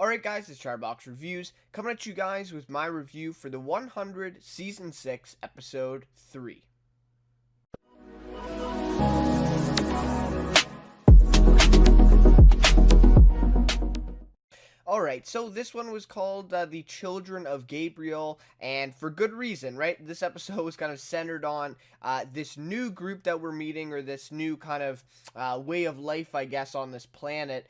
Alright guys, it's Chatterbox Reviews, coming at you guys with my review for the 100 Season 6, Episode 3. Alright, so this one was called The Children of Gabriel, and for good reason, right? This episode was kind of centered on this new group that we're meeting, or this new kind of way of life, I guess, on this planet,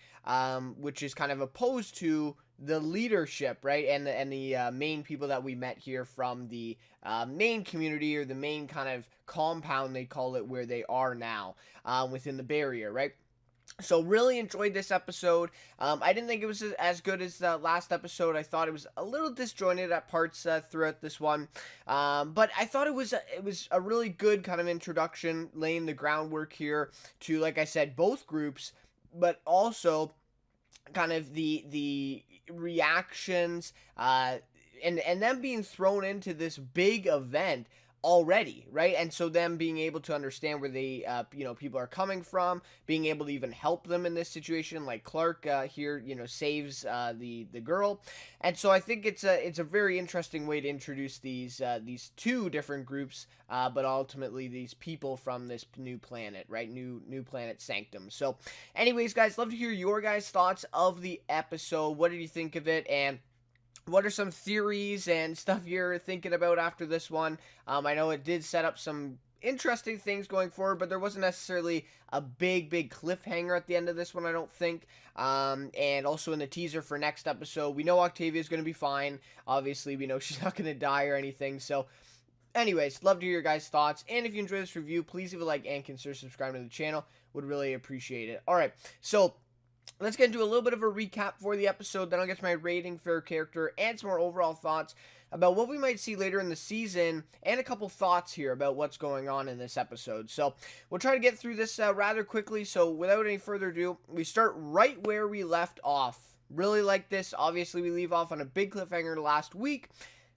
which is kind of opposed to the leadership, right? And the main people that we met here from the main community, or the main kind of compound, they call it, where they are now, within the barrier, right? So really enjoyed this episode. I didn't think it was as good as the last episode. I thought it was a little disjointed at parts throughout this one, but I thought it was a really good kind of introduction, laying the groundwork here to, like I said, both groups, but also kind of the reactions, and them being thrown into this big event already, right? And so them being able to understand where they people are coming from, being able to even help them in this situation, like Clark here saves the girl. And so I think it's a very interesting way to introduce these two different groups, but ultimately these people from this new planet, right? New planet Sanctum. So anyways, guys, love to hear your guys' thoughts of the episode. What did you think of it, and what are some theories and stuff you're thinking about after this one? I know it did set up some interesting things going forward, but there wasn't necessarily a big cliffhanger at the end of this one, I don't think. And also in the teaser for next episode, we know Octavia's going to be fine. Obviously, we know she's not going to die or anything. So anyways, love to hear your guys' thoughts. And if you enjoyed this review, please leave a like and consider subscribing to the channel. Would really appreciate it. Alright, so let's get into a little bit of a recap for the episode, then I'll get to my rating, favorite character, and some more overall thoughts about what we might see later in the season, and a couple thoughts here about what's going on in this episode. So we'll try to get through this rather quickly, so without any further ado, we start right where we left off. Really like this. Obviously, we leave off on a big cliffhanger last week.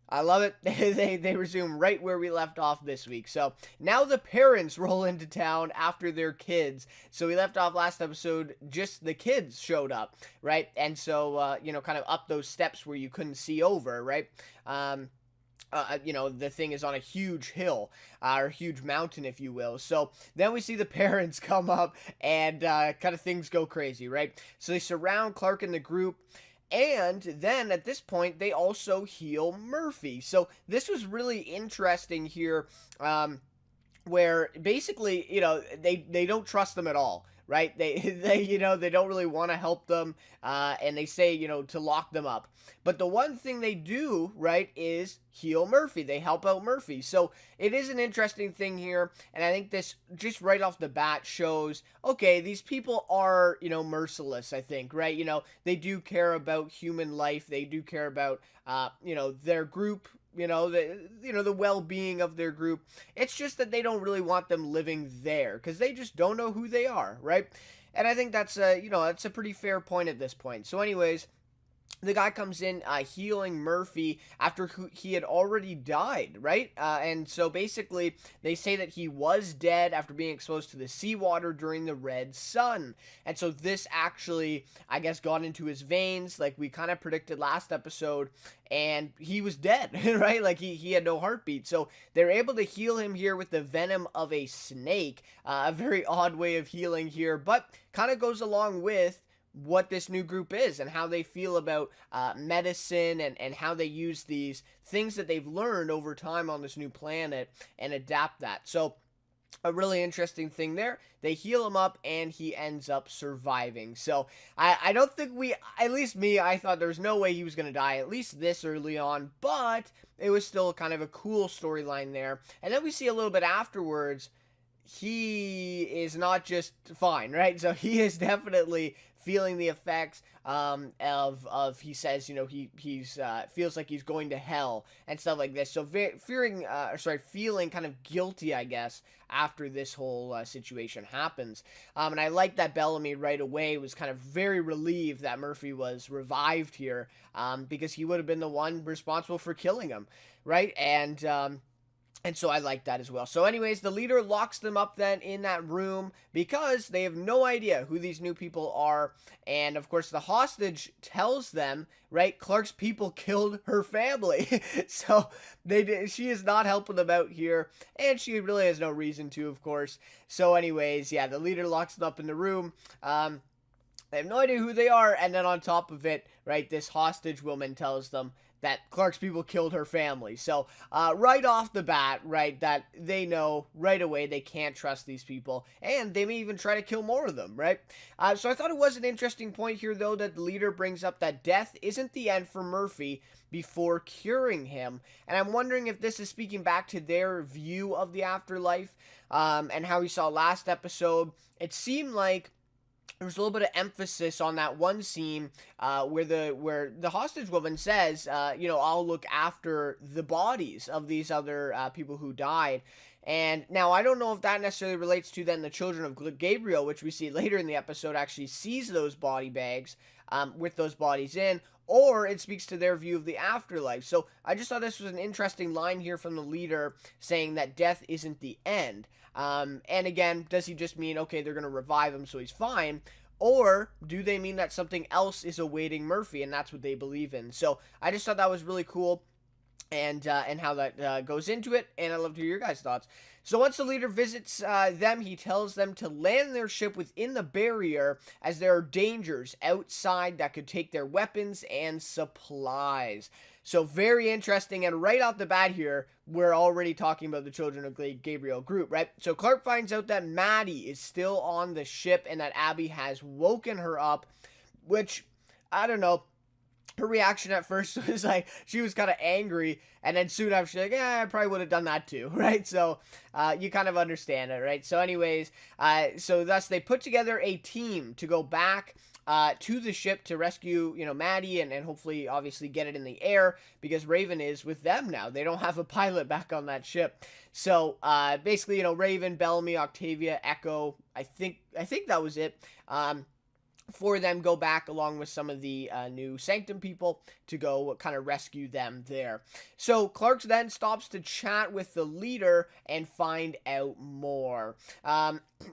I love it. They resume right where we left off this week. So now the parents roll into town after their kids. So we left off last episode, just the kids showed up, right? And so, kind of up those steps where you couldn't see over, right? The thing is on a huge hill, or huge mountain, if you will. So then we see the parents come up, and kind of things go crazy, right? So they surround Clark and the group. And then at this point, they also heal Murphy. So this was really interesting here, where basically, they don't trust them at all, right? They don't really want to help them, and they say, to lock them up. But the one thing they do, right, is heal Murphy. They help out Murphy. So it is an interesting thing here, and I think this, just right off the bat, shows, okay, these people are, merciless, I think, right? They do care about human life. They do care about, their group, the well-being of their group. It's just that they don't really want them living there, because they just don't know who they are, right? And I think that's that's a pretty fair point at this point. So anyways, the guy comes in healing Murphy after he had already died, right? And so basically, they say that he was dead after being exposed to the seawater during the red sun. And so this actually, I guess, got into his veins, like we kind of predicted last episode, and he was dead, right? Like he had no heartbeat. So they're able to heal him here with the venom of a snake. A very odd way of healing here, but kind of goes along with what this new group is, and how they feel about medicine, and how they use these things that they've learned over time on this new planet and adapt that. So a really interesting thing there. They heal him up, and he ends up surviving. So I don't think at least me, I thought there was no way he was going to die, at least this early on, but it was still kind of a cool storyline there. And then we see a little bit afterwards, he is not just fine, right? So he is definitely feeling the effects of he says, he's feels like he's going to hell and stuff like this. So feeling kind of guilty, I guess, after this whole situation happens. And I like that Bellamy right away was kind of very relieved that Murphy was revived here, because he would have been the one responsible for killing him, right? And And so I like that as well. So anyways, the leader locks them up then in that room because they have no idea who these new people are. And of course, the hostage tells them, right, Clark's people killed her family. So she is not helping them out here. And she really has no reason to, of course. So anyways, yeah, the leader locks them up in the room. They have no idea who they are, and then on top of it, right, this hostage woman tells them that Clark's people killed her family. So, right off the bat, right, that they know right away they can't trust these people, and they may even try to kill more of them, right? So I thought it was an interesting point here, though, that the leader brings up that death isn't the end for Murphy before curing him, and I'm wondering if this is speaking back to their view of the afterlife, and how we saw last episode. It seemed like there was a little bit of emphasis on that one scene where the hostage woman says, I'll look after the bodies of these other people who died. And now I don't know if that necessarily relates to then the children of Gabriel, which we see later in the episode actually sees those body bags with those bodies in, or it speaks to their view of the afterlife. So I just thought this was an interesting line here from the leader saying that death isn't the end. And again, does he just mean, okay, they're going to revive him so he's fine? Or do they mean that something else is awaiting Murphy and that's what they believe in? So I just thought that was really cool. And how that goes into it, and I'd love to hear your guys' thoughts. So once the leader visits them, he tells them to land their ship within the barrier as there are dangers outside that could take their weapons and supplies. So very interesting, and right off the bat here, we're already talking about the Children of Gabriel group, right? So Clark finds out that Maddie is still on the ship and that Abby has woken her up, which, I don't know, her reaction at first was like, she was kind of angry, and then soon after she's like, yeah, I probably would have done that too, right? So, you kind of understand it, right? So anyways, so thus they put together a team to go back to the ship to rescue, Maddie and hopefully, obviously, get it in the air because Raven is with them now. They don't have a pilot back on that ship. So, basically, Raven, Bellamy, Octavia, Echo, I think that was it. For them go back along with some of the new Sanctum people to go kind of rescue them there. So Clark then stops to chat with the leader and find out more.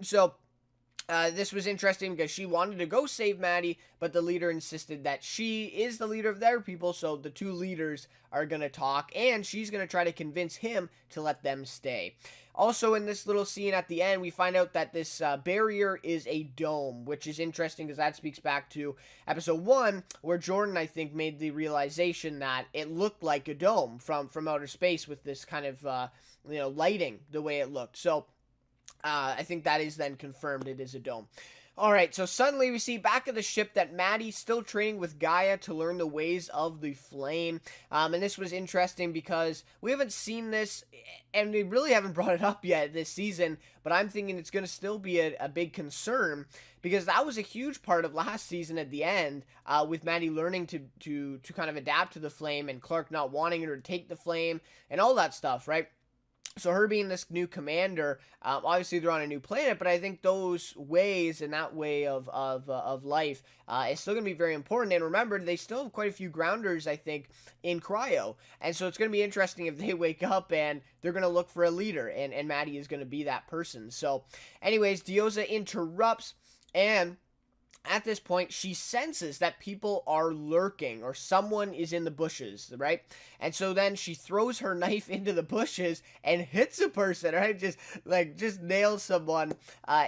This was interesting because she wanted to go save Maddie, but the leader insisted that she is the leader of their people, so the two leaders are going to talk, and she's going to try to convince him to let them stay. Also, in this little scene at the end, we find out that this barrier is a dome, which is interesting because that speaks back to episode 1, where Jordan, I think, made the realization that it looked like a dome from outer space with this kind of, lighting the way it looked. So, I think that is then confirmed it is a dome. Alright, so suddenly we see back at the ship that Maddie's still training with Gaia to learn the ways of the flame. And this was interesting because we haven't seen this, and we really haven't brought it up yet this season, but I'm thinking it's going to still be a big concern because that was a huge part of last season at the end, with Maddie learning to kind of adapt to the flame and Clark not wanting her to take the flame and all that stuff, right? So her being this new commander, obviously they're on a new planet, but I think those ways and that way of life is still going to be very important. And remember, they still have quite a few grounders, I think, in cryo. And so it's going to be interesting if they wake up and they're going to look for a leader, and Maddie is going to be that person. So anyways, Diosa interrupts, and at this point, she senses that people are lurking or someone is in the bushes, right? And so then she throws her knife into the bushes and hits a person, right? Just nails someone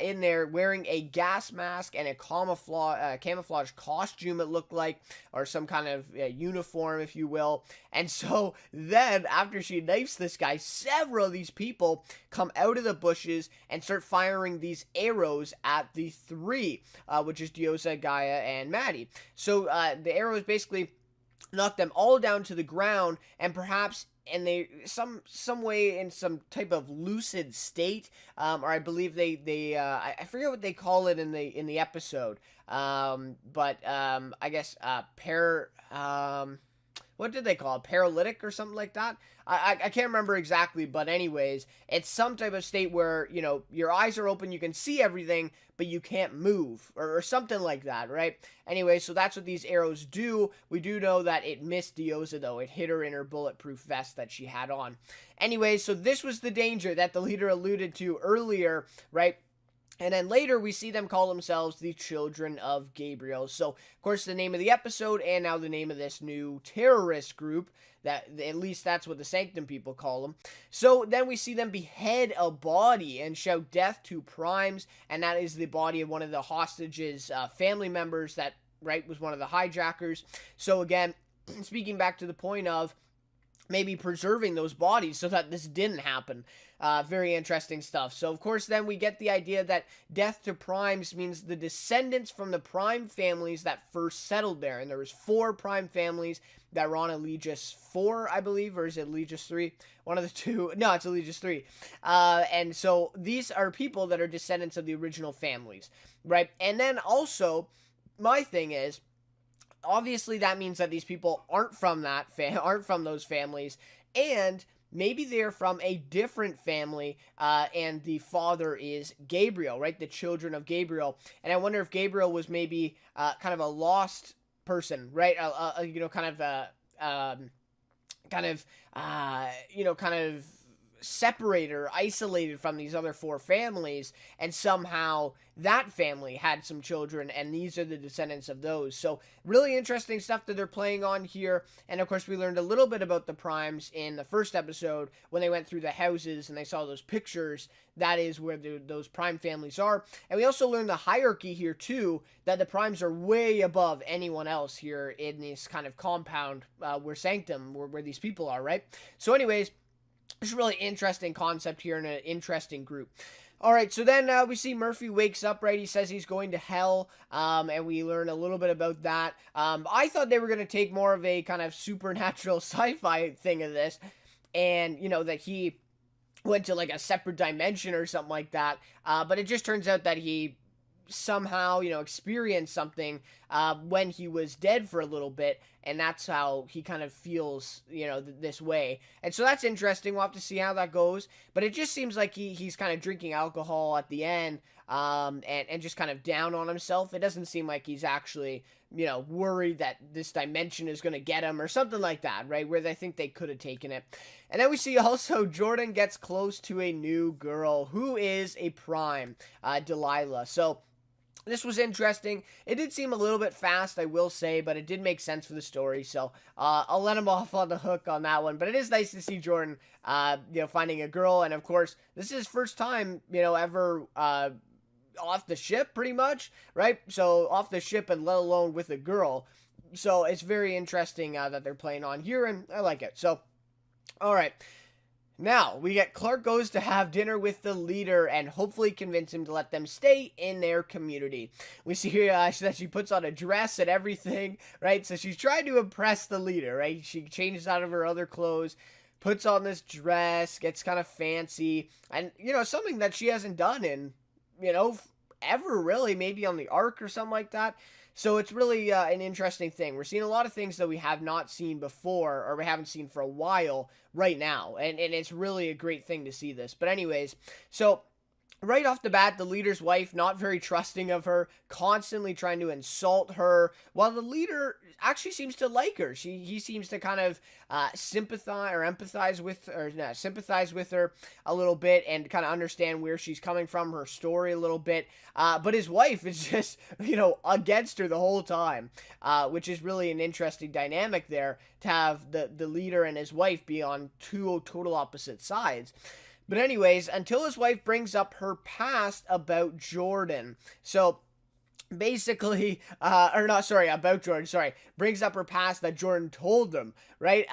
in there wearing a gas mask and a camouflage costume, it looked like, or some kind of uniform, if you will. And so then, after she knifes this guy, several of these people come out of the bushes and start firing these arrows at the three, which is Diosa, Gaia, and Maddie. So the arrows basically knock them all down to the ground, and perhaps they some way in some type of lucid state, or I believe I forget what they call it in the episode, but I guess what did they call it? Paralytic or something like that. I can't remember exactly, but anyways, it's some type of state where, you know, your eyes are open, you can see everything, but you can't move, or something like that, right? Anyway, so that's what these arrows do. We do know that it missed Diosa, though. It hit her in her bulletproof vest that she had on. Anyway, so this was the danger that the leader alluded to earlier, right? And then later we see them call themselves the Children of Gabriel. So, of course, the name of the episode and now the name of this new terrorist group, that at least that's what the Sanctum people call them. So then we see them behead a body and shout death to Primes, and that is the body of one of the hostages' family members that, right, was one of the hijackers. So again, speaking back to the point of maybe preserving those bodies so that this didn't happen. Very interesting stuff. So, of course, then we get the idea that death to Primes means the descendants from the Prime families that first settled there. And there was 4 Prime families that were on Aegis 4, I believe, or is it Aegis 3? One of the two. No, it's Aegis 3. And so these are people that are descendants of the original families, right? And then also, my thing is, obviously that means that these people aren't from aren't from those families, and maybe they're from a different family, and the father is Gabriel, right? The Children of Gabriel. And I wonder if Gabriel was maybe kind of a lost person, right? You know, kind of separated or isolated from these other 4 families, and somehow that family had some children, and these are the descendants of those. So really interesting stuff that they're playing on here. And of course, we learned a little bit about the Primes in the first episode when they went through the houses and they saw those pictures. That is where those Prime families are. And we also learned the hierarchy here too, that the Primes are way above anyone else here in this kind of compound where Sanctum, where these people are, right? So anyways, it's a really interesting concept here and an interesting group. All right, so then we see Murphy wakes up, right? He says he's going to hell, and we learn a little bit about that. I thought they were going to take more of a kind of supernatural sci-fi thing of this, and, you know, that he went to, like, a separate dimension or something like that, but it just turns out that he somehow, you know, experienced something when he was dead for a little bit, and that's how he kind of feels, you know, this way. And so that's interesting. We'll have to see how that goes, but it just seems like he's kind of drinking alcohol at the end, and just kind of down on himself. It doesn't seem like he's actually, you know, worried that this dimension is going to get him or something like that, right? Where they think they could have taken it. And then we see also Jordan gets close to a new girl who is a Prime, Delilah. So this was interesting. It did seem a little bit fast, I will say, but it did make sense for the story. So I'll let him off on the hook on that one. But it is nice to see Jordan, you know, finding a girl. And of course, this is his first time, you know, ever off the ship, pretty much, right? So off the ship, and let alone with a girl. So it's very interesting that they're playing on here, and I like it. So, all right. Now, we get Clark goes to have dinner with the leader and hopefully convince him to let them stay in their community. We see here that she puts on a dress and everything, right? So she's trying to impress the leader, right? She changes out of her other clothes, puts on this dress, gets kind of fancy, and, you know, something that she hasn't done in, you know, ever really, maybe on the Ark or something like that. So it's really an interesting thing. We're seeing a lot of things that we have not seen before, or we haven't seen for a while right now. And it's really a great thing to see this. But anyways, so right off the bat, the leader's wife, not very trusting of her, constantly trying to insult her, while the leader actually seems to like her. He seems to kind of sympathize with her a little bit, and kind of understand where she's coming from, her story a little bit. But his wife is just, you know, against her the whole time, which is really an interesting dynamic there, to have the leader and his wife be on 2 total opposite sides. But anyways, until his wife brings up her past about Jordan. So basically, about Jordan, brings up her past that Jordan told them, right?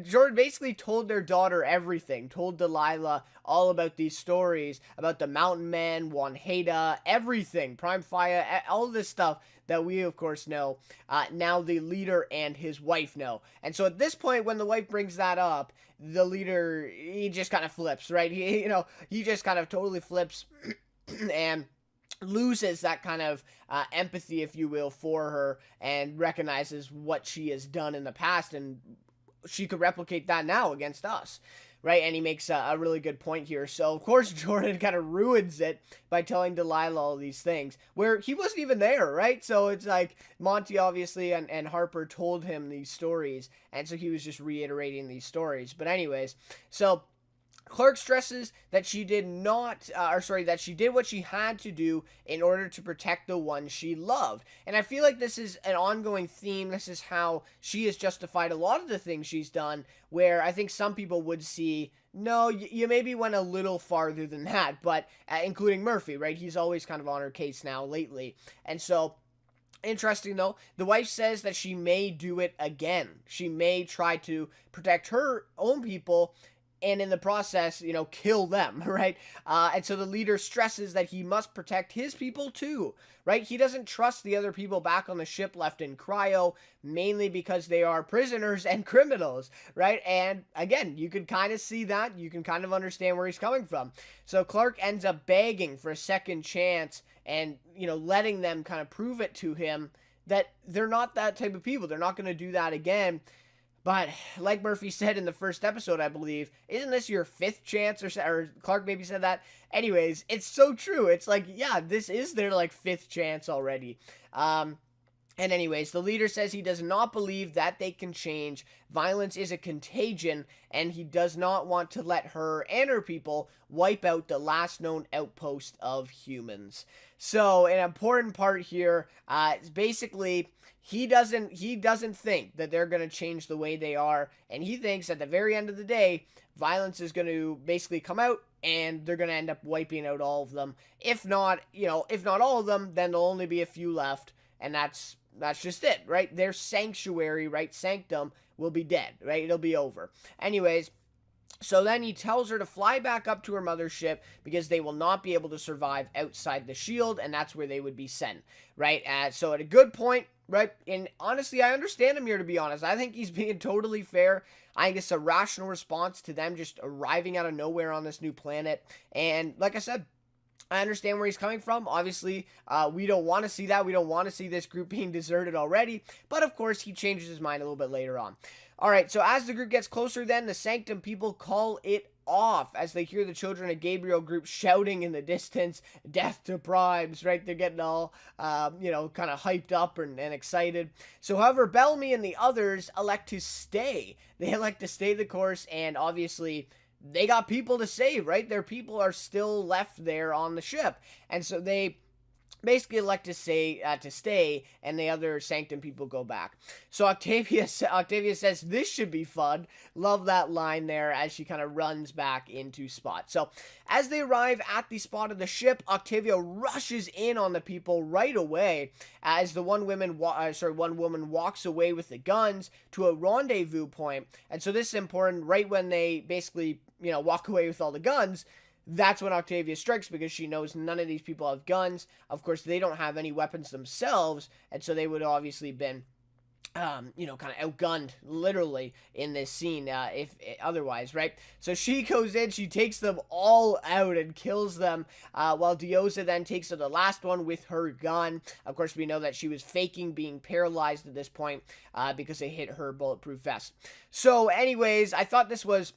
Jordan basically told their daughter everything, told Delilah all about these stories, about the Mountain Men, Wanheda, everything, Prime Fire, all this stuff that we, of course, know. Now the leader and his wife know. And so at this point, when the wife brings that up, the leader, he just kind of flips, right? He just kind of totally flips, and loses that kind of empathy, if you will, for her, and recognizes what she has done in the past, and she could replicate that now against us, right? And he makes a really good point here. So, of course, Jordan kind of ruins it by telling Delilah all these things where he wasn't even there, right? So it's like Monty, obviously, and Harper told him these stories, and so he was just reiterating these stories. But anyways, so Clark stresses that she did not, that she did what she had to do in order to protect the one she loved. And I feel like this is an ongoing theme. This is how she has justified a lot of the things she's done, where I think some people would see, no, you maybe went a little farther than that, but including Murphy, right? He's always kind of on her case now lately. And so, interesting though, the wife says that she may do it again. She may try to protect her own people and in the process, kill them, right? And so the leader stresses that he must protect his people too, right? He doesn't trust the other people back on the ship left in cryo, mainly because they are prisoners and criminals, right? And again, you can kind of see that. You can kind of understand where he's coming from. So Clark ends up begging for a second chance and, letting them kind of prove it to him that they're not that type of people. They're not going to do that again. But like Murphy said in the first episode, I believe, isn't this your fifth chance? Or Clark maybe said that. Anyways, it's so true. It's like, yeah, this is their fifth chance already. And anyways, the leader says he does not believe that they can change. Violence is a contagion, and he does not want to let her and her people wipe out the last known outpost of humans. So an important part here is basically he doesn't think that they're going to change the way they are, and he thinks at the very end of the day, violence is going to basically come out, and they're going to end up wiping out all of them. If not all of them, then there'll only be a few left, and that's just it, right? Their sanctuary, right, sanctum, will be dead, right? It'll be over. Anyways, so then he tells her to fly back up to her mothership because they will not be able to survive outside the shield, and that's where they would be sent, right? So at a good point, right? And honestly, I understand him here, to be honest. I think he's being totally fair. I think it's a rational response to them just arriving out of nowhere on this new planet. And like I said, I understand where he's coming from. Obviously, we don't want to see that. We don't want to see this group being deserted already. But of course, he changes his mind a little bit later on. All right, so as the group gets closer, then the Sanctum people call it off as they hear the Children of Gabriel group shouting in the distance, "Death to Primes," right? They're getting all, kind of hyped up and excited. So, however, Bellamy and the others elect to stay. They elect to stay the course, and obviously they got people to save, right? Their people are still left there on the ship. And so they basically elect to stay, and the other Sanctum people go back. So Octavia says, "This should be fun." Love that line there as she kind of runs back into Spot. So as they arrive at the spot of the ship, Octavia rushes in on the people right away as the one woman walks away with the guns to a rendezvous point. And so this is important. Right when they basically, walk away with all the guns, that's when Octavia strikes, because she knows none of these people have guns. Of course, they don't have any weapons themselves, and so they would obviously been, kind of outgunned, literally, in this scene, if otherwise, right? So she goes in, she takes them all out and kills them, while Diosa then takes the last one with her gun. Of course, we know that she was faking being paralyzed at this point, because they hit her bulletproof vest. So, anyways, I thought this was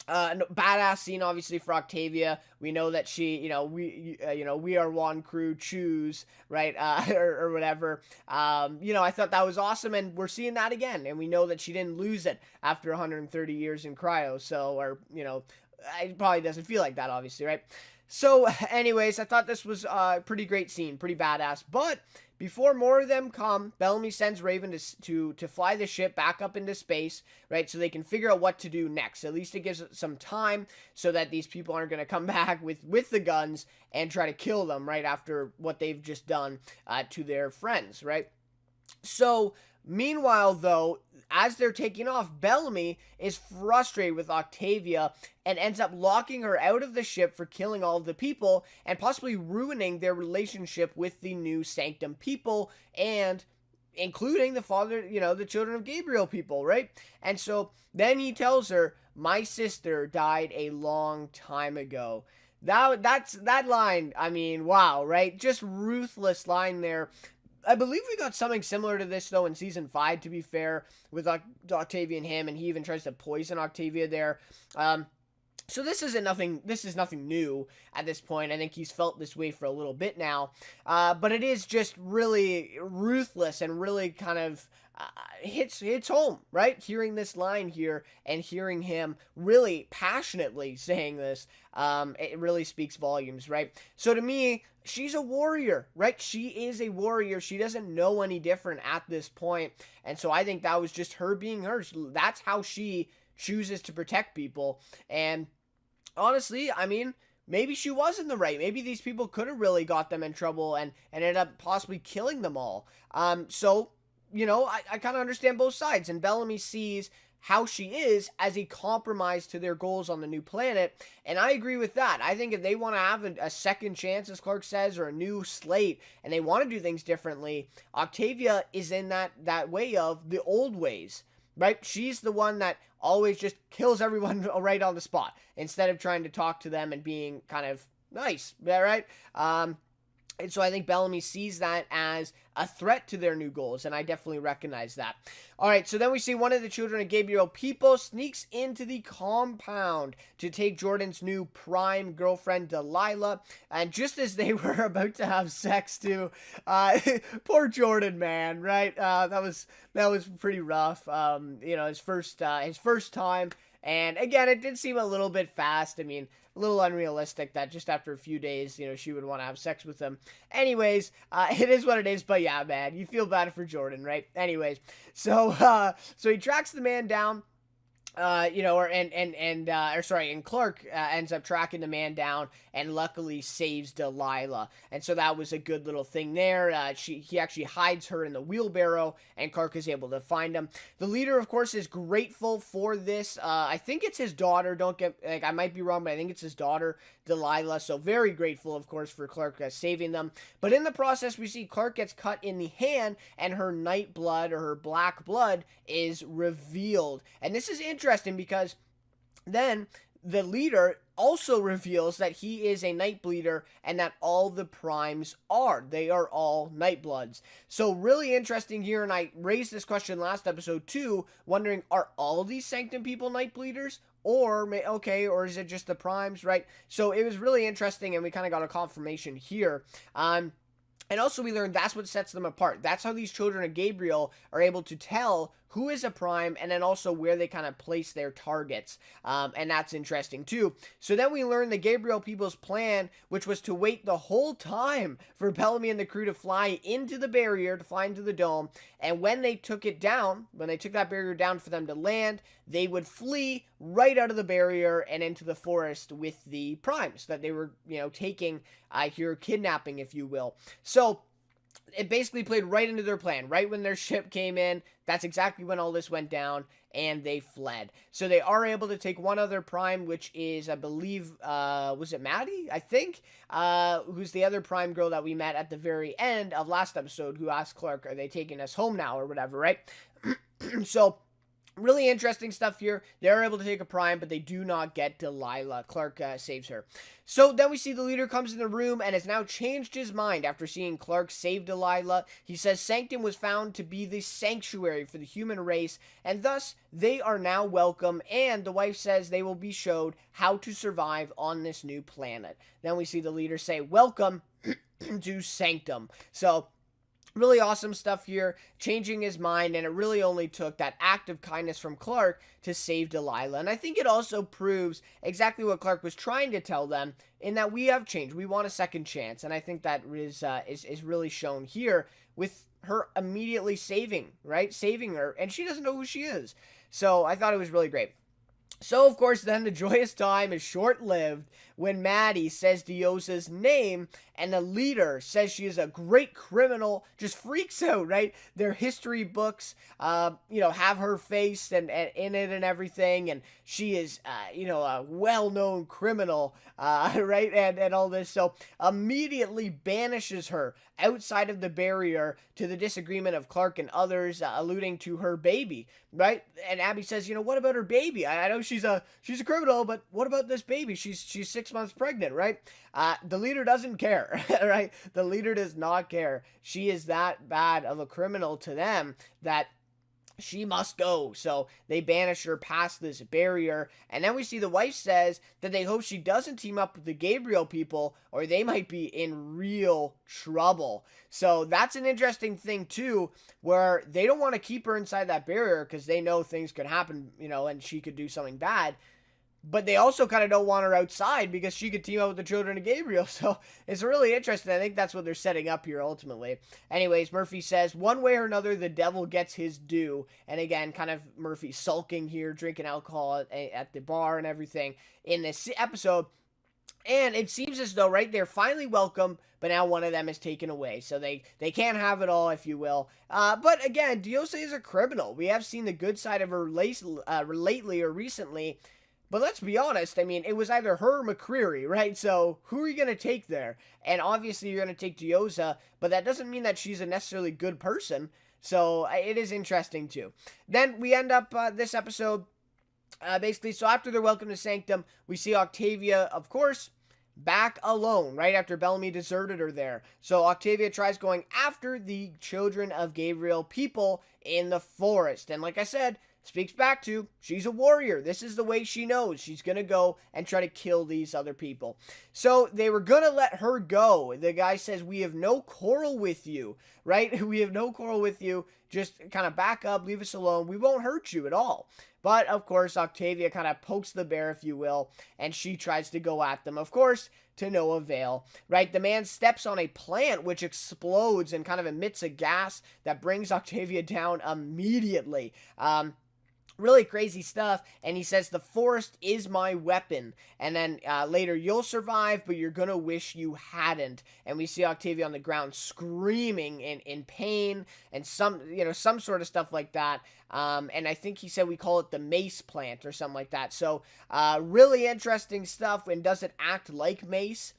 badass scene, obviously, for Octavia. We know that she, we are one crew, choose, right, or whatever. I thought that was awesome, and we're seeing that again, and we know that she didn't lose it after 130 years in cryo, so, it probably doesn't feel like that, obviously, right? So, anyways, I thought this was a pretty great scene, pretty badass, but before more of them come, Bellamy sends Raven to fly the ship back up into space, right, so they can figure out what to do next. At least it gives it some time so that these people aren't going to come back with the guns and try to kill them right after what they've just done to their friends, right? So, meanwhile, though, as they're taking off, Bellamy is frustrated with Octavia and ends up locking her out of the ship for killing all of the people and possibly ruining their relationship with the new Sanctum people, and including the Children of Gabriel people, right? And so then he tells her, "My sister died a long time ago." That line, I mean, wow, right? Just ruthless line there. I believe we got something similar to this though in season 5, to be fair, with Octavia and him, and he even tries to poison Octavia there. So this isn't nothing. This is nothing new at this point. I think he's felt this way for a little bit now, but it is just really ruthless and really kind of hits home, right? Hearing this line here and hearing him really passionately saying this, it really speaks volumes, right? So to me, she's a warrior, right? She is a warrior. She doesn't know any different at this point, and so I think that was just her being her. That's how she chooses to protect people. And honestly, I mean, maybe she was in the right. Maybe these people could have really got them in trouble and ended up possibly killing them all. So, you know, I kind of understand both sides. And Bellamy sees how she is as a compromise to their goals on the new planet. And I agree with that. I think if they want to have a second chance, as Clark says, or a new slate, and they want to do things differently, Octavia is in that way of the old ways, right? She's the one that always just kills everyone right on the spot instead of trying to talk to them and being kind of nice, yeah, right? And so I think Bellamy sees that as a threat to their new goals, and I definitely recognize that. All right, so then we see one of the children of Gabriel, Pipo, sneaks into the compound to take Jordan's new prime girlfriend, Delilah, and just as they were about to have sex too, poor Jordan, man, right? That was pretty rough. You know, his first time, and again, it did seem a little bit fast. I mean, a little unrealistic that just after a few days, you know, she would want to have sex with him. Anyways, it is what it is, but yeah, man, you feel bad for Jordan, right? Anyways, so he tracks the man down. You know, and Clark ends up tracking the man down and luckily saves Delilah. And so that was a good little thing there. He actually hides her in the wheelbarrow, and Clark is able to find him. The leader, of course, is grateful for this. I think it's his daughter. I might be wrong, but I think it's his daughter, Delilah. So very grateful, of course, for Clark saving them. But in the process, we see Clark gets cut in the hand, and her night blood, or her black blood, is revealed. And this is interesting because then the leader also reveals that he is a night bleeder and that all the primes they are all night bloods. So really interesting here, and I raised this question last episode too, wondering, are all these Sanctum people night bleeders? Or is it just the primes, right? So it was really interesting, and we kind of got a confirmation here. And also we learned that's what sets them apart. That's how these children of Gabriel are able to tell who is a prime, and then also where they kind of place their targets. And that's interesting too. So then we learned the Gabriel people's plan, which was to wait the whole time for Bellamy and the crew to fly into the barrier, to fly into the dome. And when they took that barrier down for them to land, they would flee right out of the barrier and into the forest with the primes that they were, you know, taking, kidnapping, if you will. So it basically played right into their plan. Right when their ship came in, that's exactly when all this went down, and they fled. So they are able to take one other prime, which is, I believe, was it Maddie? I think, who's the other prime girl that we met at the very end of last episode, who asked Clark, are they taking us home now, or whatever, right? So really interesting stuff here. They're able to take a prime, but they do not get Delilah. Clark saves her. So then we see the leader comes in the room and has now changed his mind after seeing Clark save Delilah. He says Sanctum was found to be the sanctuary for the human race, and thus they are now welcome, and the wife says they will be showed how to survive on this new planet. Then we see the leader say, welcome to Sanctum. So really awesome stuff here, changing his mind, and it really only took that act of kindness from Clark to save Delilah. And I think it also proves exactly what Clark was trying to tell them, in that we have changed. We want a second chance, and I think that is really shown here with her immediately saving her, and she doesn't know who she is. So I thought it was really great. So, of course, then the joyous time is short-lived when Maddie says Diosa's name, and the leader says she is a great criminal, just freaks out, right? Their history books, have her face and in it and everything, and she is, a well-known criminal, right? And all this, so immediately banishes her outside of the barrier, to the disagreement of Clark and others, alluding to her baby, right? And Abby says, what about her baby? I know she's a criminal, but what about this baby? She's 6 months pregnant, right? The leader doesn't care, right? The leader does not care. She is that bad of a criminal to them that she must go. So they banish her past this barrier. And then we see the wife says that they hope she doesn't team up with the Gabriel people or they might be in real trouble. So that's an interesting thing too, where they don't want to keep her inside that barrier because they know things could happen, and she could do something bad. But they also kind of don't want her outside because she could team up with the children of Gabriel. So it's really interesting. I think that's what they're setting up here ultimately. Anyways, Murphy says, one way or another, the devil gets his due. And again, kind of Murphy sulking here, drinking alcohol at the bar and everything in this episode. And it seems as though, right, they're finally welcome, but now one of them is taken away. So they can't have it all, if you will. But again, Diose is a criminal. We have seen the good side of her lately or recently. But let's be honest, I mean, it was either her or McCreary, right? So who are you going to take there? And obviously you're going to take Diosa, but that doesn't mean that she's a necessarily good person. So it is interesting too. Then we end up this episode, basically, so after they're welcome to Sanctum, we see Octavia, of course, back alone, right after Bellamy deserted her there. So Octavia tries going after the children of Gabriel people in the forest. And like I said, speaks back to, she's a warrior. This is the way she knows. She's going to go and try to kill these other people. So they were going to let her go. The guy says, we have no quarrel with you, right? We have no quarrel with you. Just kind of back up, leave us alone. We won't hurt you at all. But, of course, Octavia kind of pokes the bear, if you will, and she tries to go at them, of course, to no avail, right? The man steps on a plant, which explodes and kind of emits a gas that brings Octavia down immediately. Really crazy stuff. And he says, the forest is my weapon. And then later, you'll survive, but you're going to wish you hadn't. And we see Octavia on the ground screaming in pain and some sort of stuff like that. And I think he said we call it the mace plant or something like that. So really interesting stuff. And does it act like mace?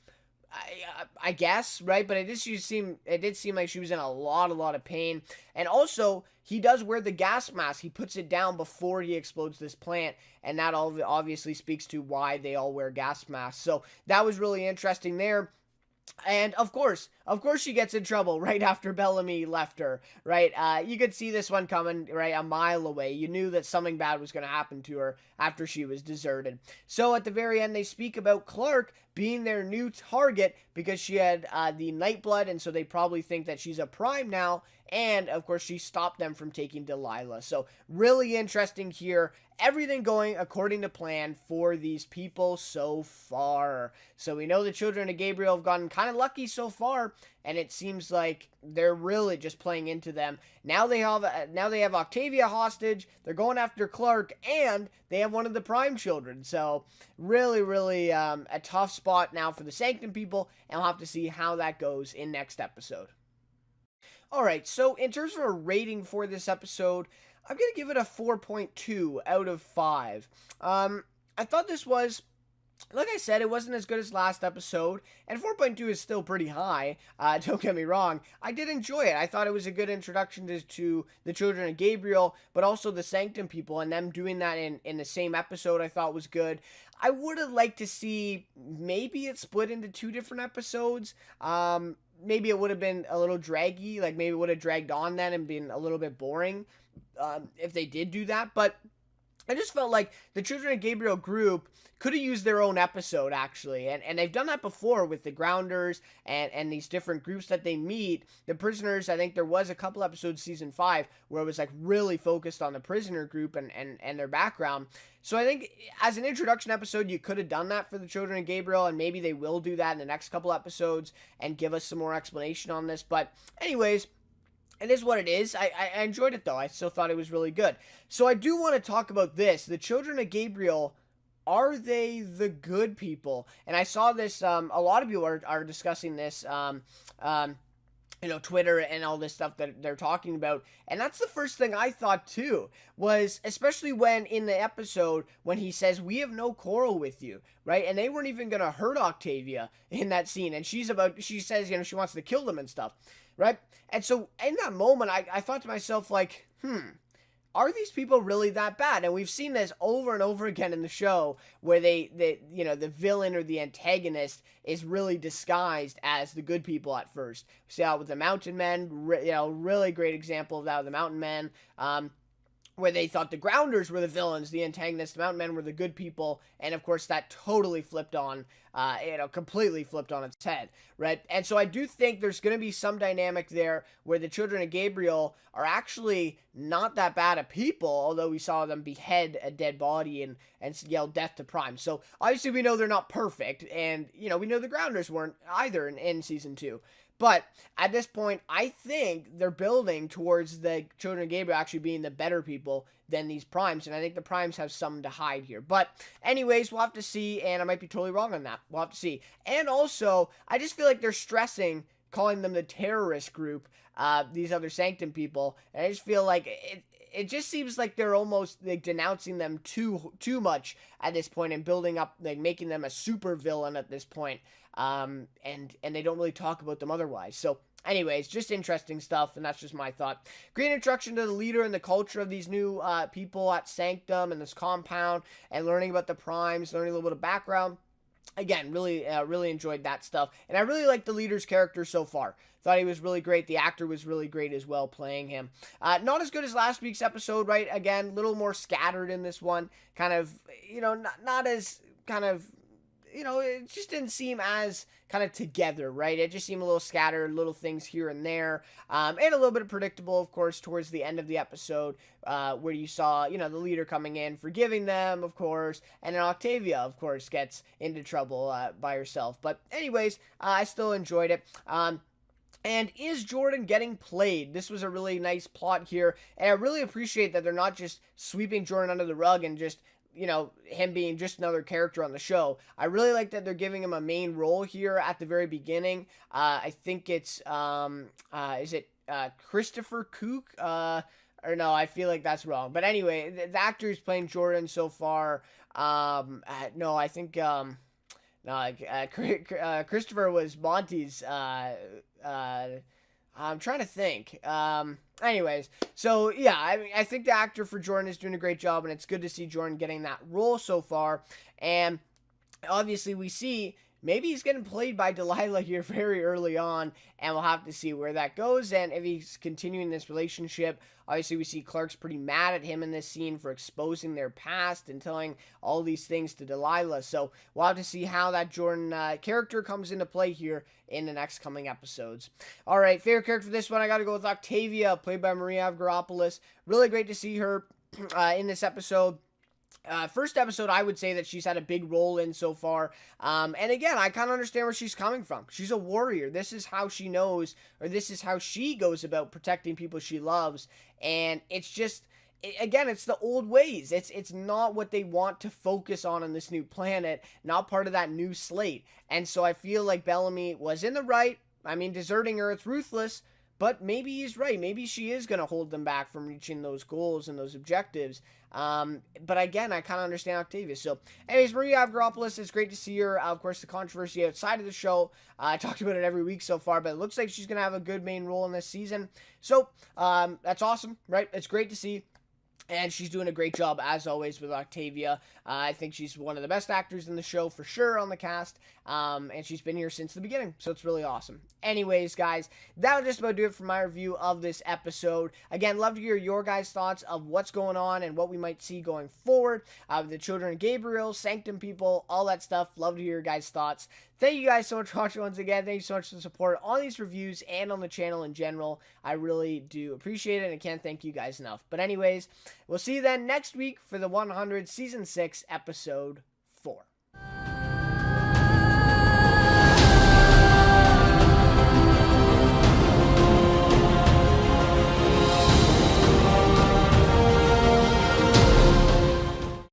I guess, right? But it did seem like she was in a lot of pain. And also, he does wear the gas mask. He puts it down before he explodes this plant, and that obviously speaks to why they all wear gas masks. So that was really interesting there. And of course she gets in trouble right after Bellamy left her, right? You could see this one coming, right, a mile away. You knew that something bad was going to happen to her after she was deserted. So at the very end, they speak about Clark being their new target because she had the Nightblood, and so they probably think that she's a prime now. And, of course, she stopped them from taking Delilah. So, really interesting here. Everything going according to plan for these people so far. So, we know the children of Gabriel have gotten kind of lucky so far. And it seems like they're really just playing into them. Now they have Octavia hostage. They're going after Clark. And they have one of the prime children. So, really, a tough spot now for the Sanctum people. And we'll have to see how that goes in next episode. Alright, so in terms of a rating for this episode, I'm going to give it a 4.2 out of 5. I thought this was, like I said, it wasn't as good as last episode, and 4.2 is still pretty high, don't get me wrong. I did enjoy it. I thought it was a good introduction to the children of Gabriel, but also the Sanctum people, and them doing that in the same episode I thought was good. I would have liked to see maybe it split into 2 different episodes. Maybe it would have been a little draggy, like maybe it would have dragged on then and been a little bit boring if they did do that. But I just felt like the Children of Gabriel group could have used their own episode, actually. And they've done that before with the Grounders and these different groups that they meet. The Prisoners, I think there was a couple episodes season 5 where it was like really focused on the prisoner group and their background. So I think as an introduction episode, you could have done that for the Children of Gabriel, and maybe they will do that in the next couple episodes and give us some more explanation on this. But anyways, it is what it is. I enjoyed it, though. I still thought it was really good. So I do want to talk about this. The Children of Gabriel, are they the good people? And I saw this, a lot of people are discussing this, Twitter and all this stuff that they're talking about. And that's the first thing I thought too, was especially when in the episode, when he says, we have no quarrel with you, right? And they weren't even going to hurt Octavia in that scene. And she says, she wants to kill them and stuff, right? And so in that moment, I thought to myself, like, are these people really that bad? And we've seen this over and over again in the show where the villain or the antagonist is really disguised as the good people at first. We see that with the Mountain Men, really great example of that with the Mountain Men. Where they thought the Grounders were the villains, the antagonists, the Mountain Men were the good people, and of course that totally flipped on, completely flipped on its head, right? And so I do think there's going to be some dynamic there where the children of Gabriel are actually not that bad at people, although we saw them behead a dead body and yell death to Prime. So obviously we know they're not perfect, and we know the Grounders weren't either in season 2. But at this point, I think they're building towards the children of Gabriel actually being the better people than these Primes. And I think the Primes have something to hide here. But anyways, we'll have to see. And I might be totally wrong on that. We'll have to see. And also, I just feel like they're stressing calling them the terrorist group, these other Sanctum people. And I just feel like it just seems like they're almost like denouncing them too much at this point and building up, like making them a super villain at this point. And they don't really talk about them otherwise. So anyways, just interesting stuff, and that's just my thought. Great introduction to the leader and the culture of these new people at Sanctum and this compound, and learning about the Primes, learning a little bit of background. Again, really enjoyed that stuff, and I really like the leader's character so far. Thought he was really great. The actor was really great as well, playing him. Not as good as last week's episode, right? Again, a little more scattered in this one. Kind of, not as kind of, it just didn't seem as kind of together, right? It just seemed a little scattered, little things here and there, and a little bit predictable, of course, towards the end of the episode, where you saw, the leader coming in, forgiving them, of course, and then Octavia, of course, gets into trouble by herself. But anyways, I still enjoyed it. And is Jordan getting played? This was a really nice plot here, and I really appreciate that they're not just sweeping Jordan under the rug and just him being just another character on the show. I really like that they're giving him a main role here at the very beginning. I think it's, is it Christopher Kook? Or no, I feel like that's wrong. But anyway, the actor who's playing Jordan so far, no, I think, Christopher was Monty's, I'm trying to think. Anyways, so yeah, I mean, I think the actor for Jordan is doing a great job, and it's good to see Jordan getting that role so far. And obviously, we see maybe he's getting played by Delilah here very early on, and we'll have to see where that goes and if he's continuing this relationship. Obviously, we see Clark's pretty mad at him in this scene for exposing their past and telling all these things to Delilah. So we'll have to see how that Jordan character comes into play here in the next coming episodes. All right, favorite character for this one, I got to go with Octavia, played by Maria Avgeropoulos. Really great to see her in this episode. First episode, I would say that she's had a big role in so far. And again, I kind of understand where she's coming from. She's a warrior. This is how she knows, or this is how she goes about protecting people she loves. And it's just, again, it's the old ways. It's not what they want to focus on this new planet, not part of that new slate. And so I feel like Bellamy was in the right. I mean, deserting her, it's ruthless. But maybe he's right. Maybe she is going to hold them back from reaching those goals and those objectives. But again, I kind of understand Octavia. So anyways, Maria Avgeropoulos, it's great to see her. Of course, the controversy outside of the show. I talked about it every week so far, but it looks like she's going to have a good main role in this season. So that's awesome, right? It's great to see. And she's doing a great job, as always, with Octavia. I think she's one of the best actors in the show, for sure, on the cast. And she's been here since the beginning, so it's really awesome. Anyways, guys, that'll just about do it for my review of this episode. Again, love to hear your guys' thoughts of what's going on and what we might see going forward. The Children of Gabriel, Sanctum people, all that stuff. Love to hear your guys' thoughts. Thank you guys so much for watching once again. Thank you so much for the support on these reviews and on the channel in general. I really do appreciate it, and I can't thank you guys enough. But anyways, we'll see you then next week for the 100 Season 6, Episode